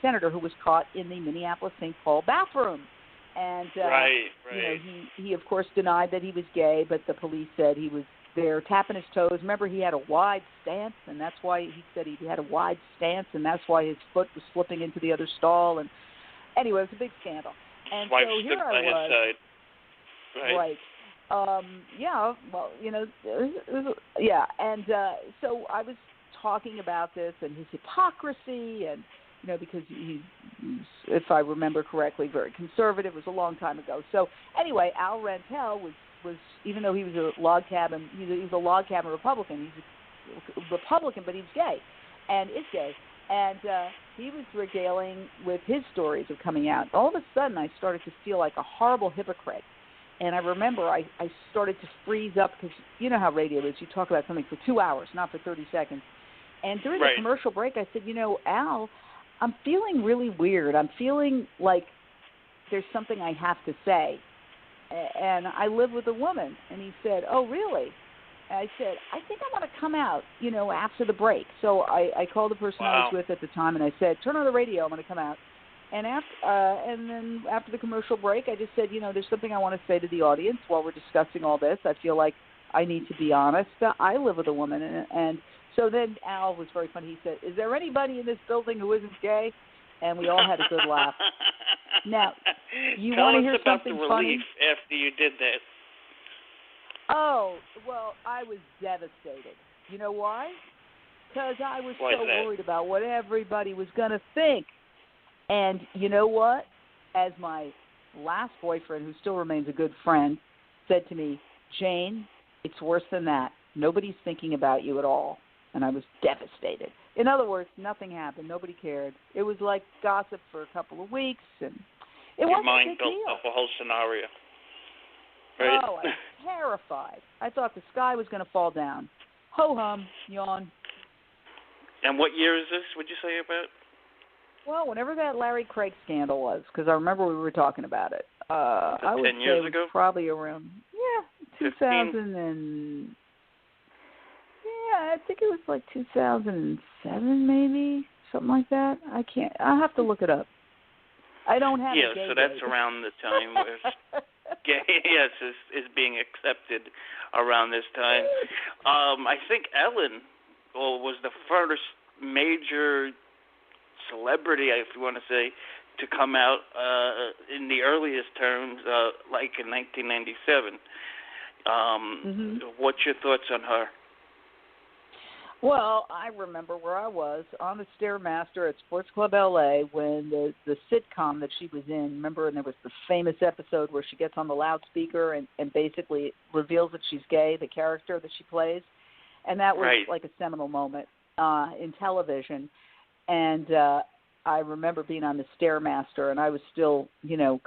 senator who was caught in the Minneapolis St. Paul bathroom. And, he, of course, denied that he was gay, but the police said he was there tapping his toes. Remember, he had a wide stance, and that's why he said he had a wide stance, and that's why his foot was slipping into the other stall. And anyway, it was a big scandal. And his wife so here stood by I his was. Side. Right. And so I was talking about this and his hypocrisy, and because he's, if I remember correctly, very conservative. It was a long time ago. So anyway, Al Rantel was even though he was a log cabin, he was a log cabin Republican. He's a Republican, but he was gay, and is gay. And he was regaling with his stories of coming out. All of a sudden, I started to feel like a horrible hypocrite. And I remember I started to freeze up because you know how radio is. You talk about something for 2 hours, not for 30 seconds. And during the commercial break, I said, Al, I'm feeling really weird. I'm feeling like there's something I have to say. And I live with a woman. And he said, oh, really? And I said, I think I want to come out, after the break. So I called the person I was with at the time, and I said, turn on the radio. I'm going to come out. And then after the commercial break, I just said, there's something I want to say to the audience while we're discussing all this. I feel like I need to be honest. I live with a woman. And so then Al was very funny. He said, is there anybody in this building who isn't gay? And we all had a good laugh. Now, you want to hear something funny? Tell us about the relief after you did that. Oh, well, I was devastated. You know why? Because I was so worried about what everybody was going to think. And you know what? As my last boyfriend, who still remains a good friend, said to me, Jane, it's worse than that. Nobody's thinking about you at all. And I was devastated. In other words, nothing happened. Nobody cared. It was like gossip for a couple of weeks, and it wasn't a big deal. Your mind built up a whole scenario. Right? Oh, I was terrified. I thought the sky was going to fall down. Ho-hum, yawn. And what year is this, would you say, about? Well, whenever that Larry Craig scandal was, because I remember we were talking about it. I would 10 years ago? Probably around, 2000 and... Yeah, I think it was like 2007, maybe, something like that. I'll have to look it up. I don't have a gay so that's date. Around the time where gay, is being accepted around this time. I think Ellen was the first major celebrity, if you want to say, to come out in the earliest terms, like in 1997. What's your thoughts on her? Well, I remember where I was on the Stairmaster at Sports Club LA when the sitcom that she was in, remember, and there was the famous episode where she gets on the loudspeaker and basically reveals that she's gay, the character that she plays. And that was like a seminal moment in television. And I remember being on the Stairmaster, and I was still,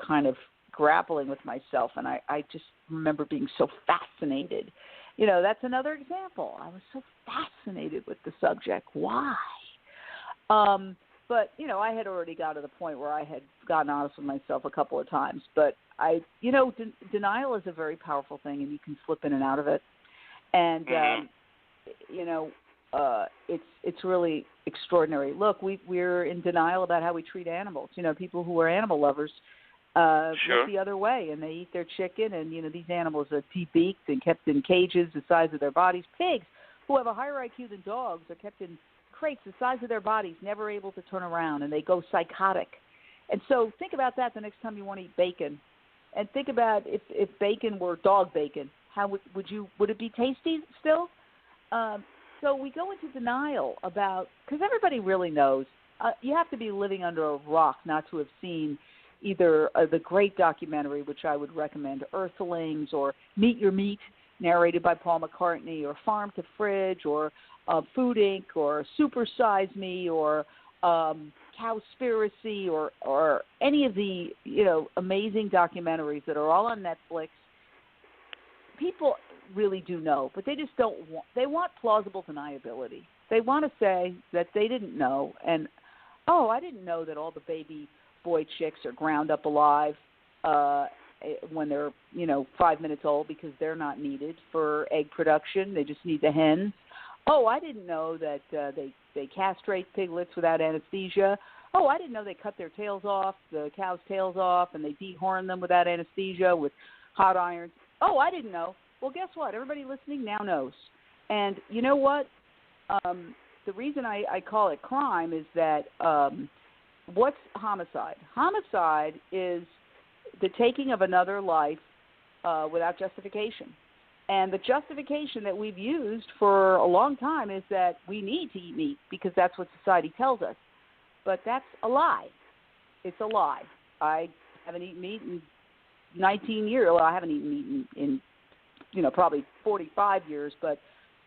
kind of grappling with myself. And I just remember being so fascinated. That's another example. I was so fascinated with the subject. Why? But, I had already got to the point where I had gotten honest with myself a couple of times. But denial is a very powerful thing, and you can slip in and out of it. And, it's really extraordinary. Look, we're in denial about how we treat animals. People who are animal lovers look the other way, and they eat their chicken, and these animals are deep-beaked and kept in cages the size of their bodies. Pigs, who have a higher IQ than dogs, are kept in crates the size of their bodies, never able to turn around, and they go psychotic. And so think about that the next time you want to eat bacon, and think about if bacon were dog bacon, how would it be tasty still? So we go into denial about, because everybody really knows. You have to be living under a rock not to have seen either the great documentary, which I would recommend, Earthlings, or Meet Your Meat, narrated by Paul McCartney, or Farm to Fridge, or Food Inc., or Super Size Me, or Cowspiracy, or any of the amazing documentaries that are all on Netflix. People really do know, but they just don't want. They want plausible deniability. They want to say that they didn't know, and I didn't know that all the baby boy chicks are ground up alive when they're 5 minutes old because they're not needed for egg production. They just need the hens. I didn't know that they castrate piglets without anesthesia. oh, I didn't know they cut their tails off, the cows' tails off, and they dehorn them without anesthesia with hot irons. Oh, I didn't know. Well, guess what? Everybody listening now knows. And you know what? The reason I call it crime is that what's homicide? Homicide is the taking of another life without justification. And the justification that we've used for a long time is that we need to eat meat because that's what society tells us. But that's a lie. It's a lie. I haven't eaten meat in 19 years. Well, I haven't eaten meat in probably 45 years, but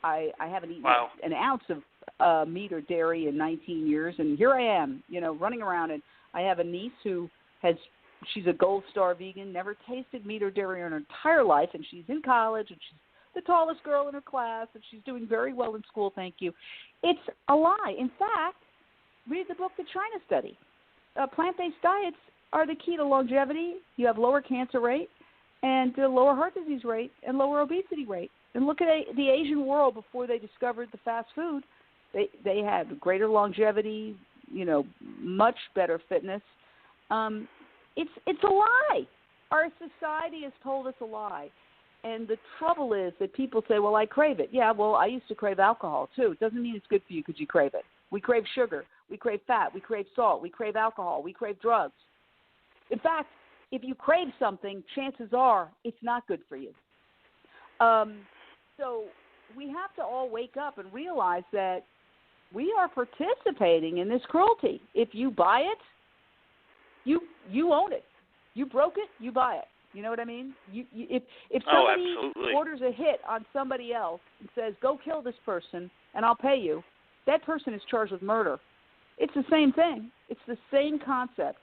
I haven't eaten an ounce of meat or dairy in 19 years. And here I am, running around. And I have a niece who she's a gold star vegan, never tasted meat or dairy in her entire life, and she's in college, and she's the tallest girl in her class, and she's doing very well in school, thank you. It's a lie. In fact, read the book, The China Study. Plant-based diets are the key to longevity. You have lower cancer rate and lower heart disease rate and lower obesity rate. And look at the Asian world before they discovered the fast food. They had greater longevity, much better fitness. It's a lie. Our society has told us a lie. And the trouble is that people say, well, I crave it. Yeah, well, I used to crave alcohol, too. It doesn't mean it's good for you because you crave it. We crave sugar. We crave fat. We crave salt. We crave alcohol. We crave drugs. In fact, if you crave something, chances are it's not good for you. So we have to all wake up and realize that we are participating in this cruelty. If you buy it, you own it. You broke it, you buy it. You know what I mean? If somebody orders a hit on somebody else and says, go kill this person and I'll pay you, that person is charged with murder. It's the same thing. It's the same concept.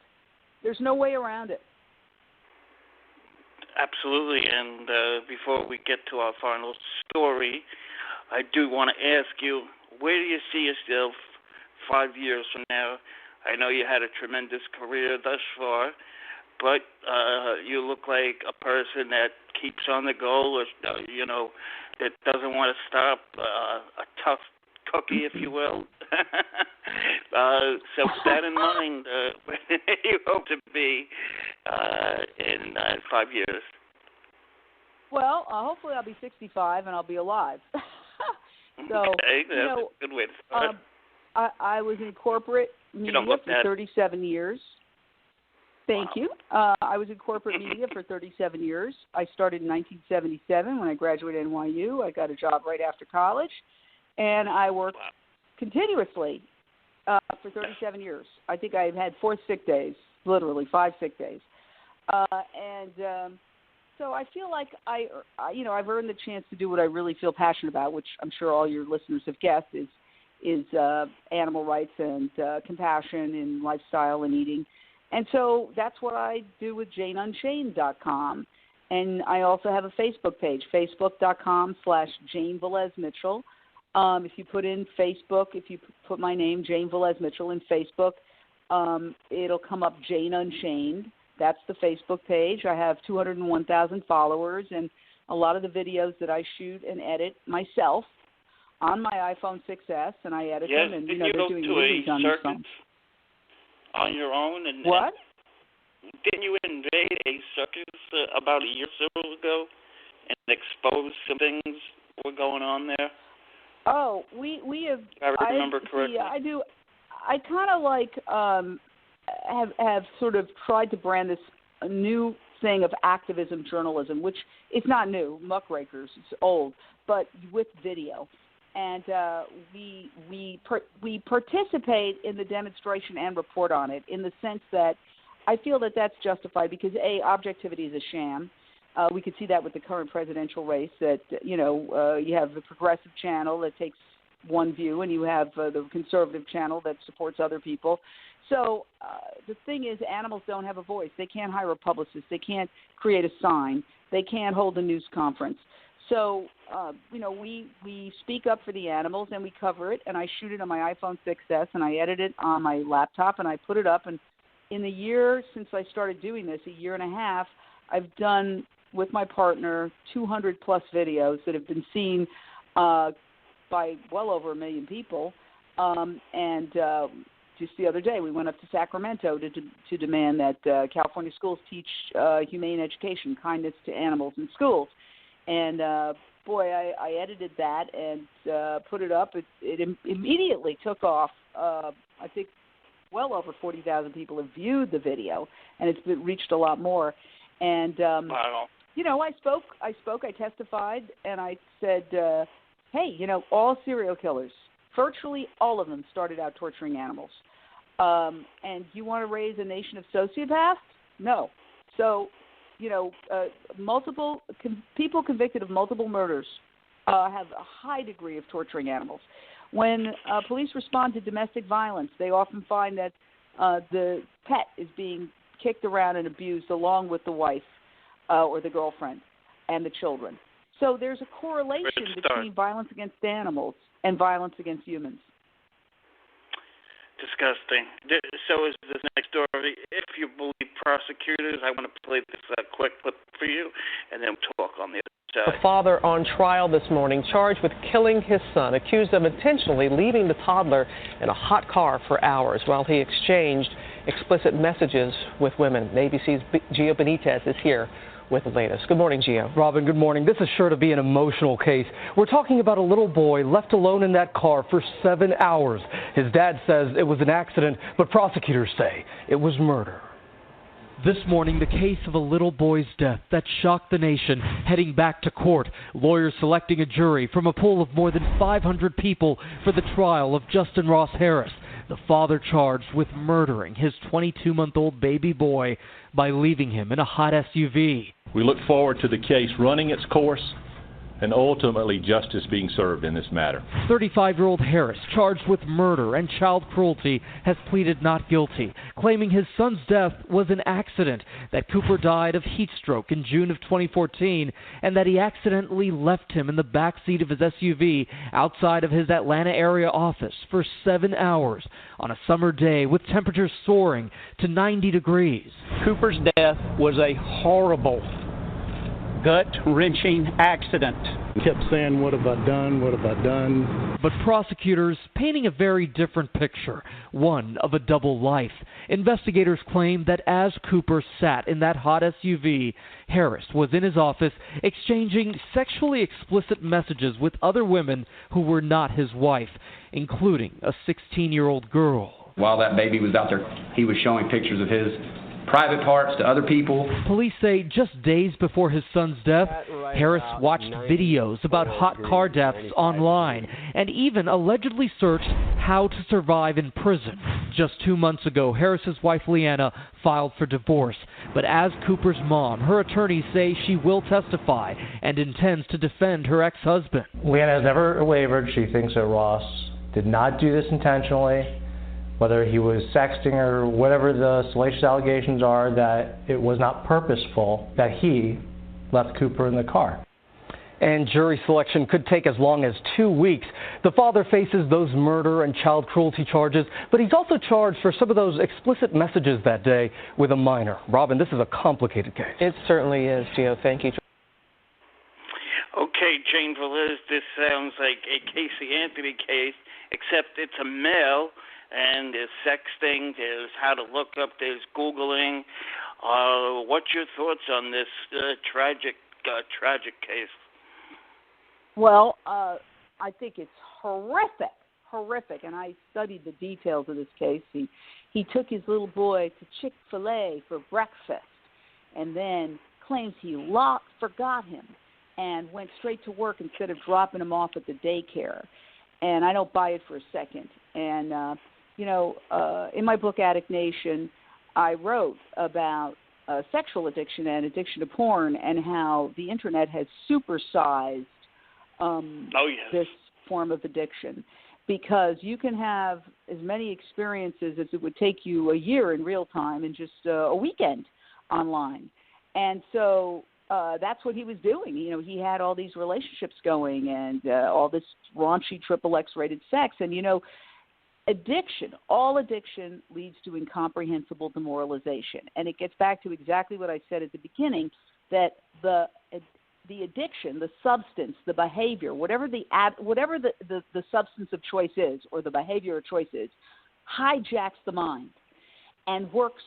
There's no way around it. Absolutely. And before we get to our final story, I do want to ask you, where do you see yourself 5 years from now? I know you had a tremendous career thus far, but you look like a person that keeps on the go, or, that doesn't want to stop, a tough cookie, if you will. So with that in mind, where you hope to be in 5 years? Well, hopefully I'll be 65 and I'll be alive. So, okay, that's a good way to start. I was in corporate media for 37 years. Thank you. I was in corporate media for 37 years. I started in 1977 when I graduated NYU. I got a job right after college, and I worked continuously for 37 years. I think I had 4 sick days, literally 5 sick days. So I feel like I've earned the chance to do what I really feel passionate about, which I'm sure all your listeners have guessed is animal rights and compassion and lifestyle and eating. And so that's what I do with JaneUnchained.com. And I also have a Facebook page, facebook.com/Jane Velez Mitchell. If you put in Facebook, if you put my name, Jane Velez Mitchell, in Facebook, it'll come up Jane Unchained. That's the Facebook page. I have 201,000 followers, and a lot of the videos that I shoot and edit myself on my iPhone 6S, and I edit them, and they're doing movies on the phone. On your own, and what? Didn't you invade a circus about a year or so ago and expose some things that were going on there? Oh, we have. If I remember correctly. I do. I kind of like have sort of tried to brand this new thing of activism journalism, which is not new. Muckrakers, it's old, but with video. And we participate in the demonstration and report on it in the sense that I feel that that's justified because, A, objectivity is a sham. We could see that with the current presidential race that, you have the progressive channel that takes one view and you have the conservative channel that supports other people. So the thing is, animals don't have a voice. They can't hire a publicist. They can't create a sign. They can't hold a news conference. So, we speak up for the animals and we cover it, and I shoot it on my iPhone 6S and I edit it on my laptop and I put it up. And in the year since I started doing this, a year and a half, I've done with my partner 200 plus videos that have been seen by well over 1 million people. just the other day, we went up to Sacramento to demand that California schools teach humane education, kindness to animals in schools. And, boy, I edited that and put it up. It immediately took off. I think well over 40,000 people have viewed the video, and it's reached a lot more. And, wow. I testified, and I said, hey, all serial killers, virtually all of them started out torturing animals. And you want to raise a nation of sociopaths? No. So, people convicted of multiple murders have a high degree of torturing animals. When police respond to domestic violence, they often find that the pet is being kicked around and abused along with the wife or the girlfriend and the children. So there's a correlation between violence against animals and violence against humans. Disgusting. So is this next story. If you believe prosecutors, I want to play this quick clip for you, and then we'll talk on the other side. A father on trial this morning charged with killing his son, accused of intentionally leaving the toddler in a hot car for hours while he exchanged explicit messages with women. ABC's Gio Benitez is here with the latest. Good morning, Gio. Robin, good morning. This is sure to be an emotional case. We're talking about a little boy left alone in that car for 7 hours. His dad says it was an accident, but prosecutors say it was murder. This morning, the case of a little boy's death that shocked the nation, heading back to court. Lawyers selecting a jury from a pool of more than 500 people for the trial of Justin Ross Harris, the father charged with murdering his 22-month-old baby boy by leaving him in a hot SUV. We look forward to the case running its course and ultimately justice being served in this matter. 35-year-old Harris, charged with murder and child cruelty, has pleaded not guilty, claiming his son's death was an accident, that Cooper died of heat stroke in June of 2014, and that he accidentally left him in the back seat of his SUV outside of his Atlanta area office for 7 hours on a summer day with temperatures soaring to 90 degrees. Cooper's death was a horrible, gut-wrenching accident. He kept saying, what have I done, what have I done? But prosecutors painting a very different picture, one of a double life. Investigators claim that as Cooper sat in that hot SUV, Harris was in his office exchanging sexually explicit messages with other women who were not his wife, including a 16-year-old girl. While that baby was out there, he was showing pictures of his private parts to other people. Police say just days before his son's death, Harris watched videos about hot car deaths online and even allegedly searched how to survive in prison. Just 2 months ago, Harris's wife Leanna filed for divorce. But as Cooper's mom, her attorneys say she will testify and intends to defend her ex-husband. Leanna has never wavered. She thinks that Ross did not do this intentionally. Whether he was sexting or whatever the salacious allegations are, that it was not purposeful, that he left Cooper in the car. And jury selection could take as long as 2 weeks. The father faces those murder and child cruelty charges, but he's also charged for some of those explicit messages that day with a minor. Robin, this is a complicated case. It certainly is, Gio. Thank you. Okay, Jane Velez, this sounds like a Casey Anthony case, except it's a male. And there's sexting, there's how to look up, there's Googling. What's your thoughts on this tragic case? Well, I think it's horrific, and I studied the details of this case. He took his little boy to Chick-fil-A for breakfast, and then claims he forgot him and went straight to work instead of dropping him off at the daycare. And I don't buy it for a second. And in my book, Addict Nation, I wrote about sexual addiction and addiction to porn and how the Internet has supersized this form of addiction, because you can have as many experiences as it would take you a year in real time in just a weekend online. And so that's what he was doing. He had all these relationships going and all this raunchy XXX rated sex. And, all addiction leads to incomprehensible demoralization. And it gets back to exactly what I said at the beginning, that the addiction, the substance, the behavior, whatever the substance of choice is or the behavior of choice is, hijacks the mind and works